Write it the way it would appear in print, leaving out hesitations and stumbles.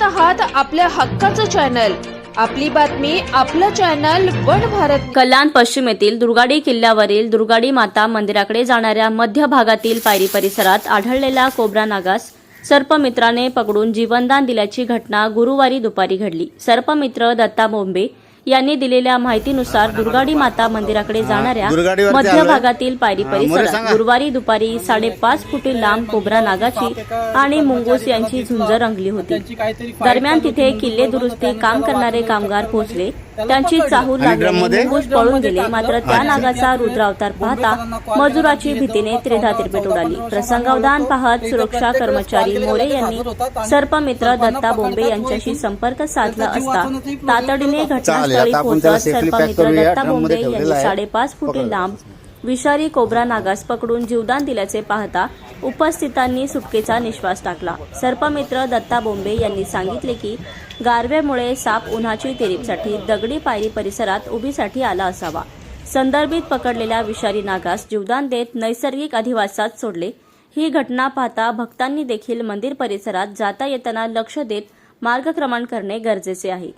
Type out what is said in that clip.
आहात आपल्या हक्काचं चॅनल, आपली बातमी, आपलं चॅनल वन भारत। कल्याण पश्चिम येथील दुर्गाडी किल्ल्यावरील दुर्गाडी माता मंदिराकडे जाणाऱ्या मध्य भागातील पायरी परिसरात आढळलेला कोब्रा नागास सर्पमित्राने पकडून जीवनदान दिल्याची घटना गुरुवारी दुपारी घडली। सर्पमित्र दत्ता बोंबे यांनी दिलेल्या माहितीनुसार दुर्गाडी माता मंदिराकडे जाणाऱ्या मध्य भागातील पायरी परिसरात गुरुवारी दुपारी 5.5 फुटी लांब कोब्रा नागाची आणि मुंगूस यांची झुंज रंगली होती। दरम्यान तिथे किल्ले दुरुस्ती काम करणारे कामगार पोहोचले। त्यांची चाहूल लागल्याने मुंगूस पळून गेले। मात्र त्या नागाचा रुद्रावतार पाहता मजुराची भीतीने त्रिधातिरपीट उडाली। प्रसंगावधान पाहत सुरक्षा कर्मचारी मोरे यांनी सर्पमित्र दत्ता बोंबे यांच्याशी संपर्क साधला असता तातडीने घटनास्थळी पोहोचत सर्पमित्र दत्ता बोंबे यांनी 5.5 फुटी लांब विषारी कोब्रा नागास पकडून जीवदान दिल्याचे पाहता उपस्थितांनी सुटकेचा निश्वास टाकला। सर्पमित्र दत्ता बोंबे यांनी सांगितले की गारव्यामुळे साप उन्हाची तेरीपसाठी दगडी पायरी परिसरात उभीसाठी आला असावा। संदर्भित पकडलेल्या विषारी नागास जीवदान देत नैसर्गिक अधिवासात सोडले। ही घटना पाहता भक्तांनी देखील मंदिर परिसरात जाता येताना लक्ष देत मार्गक्रमण करणे गरजेचे आहे।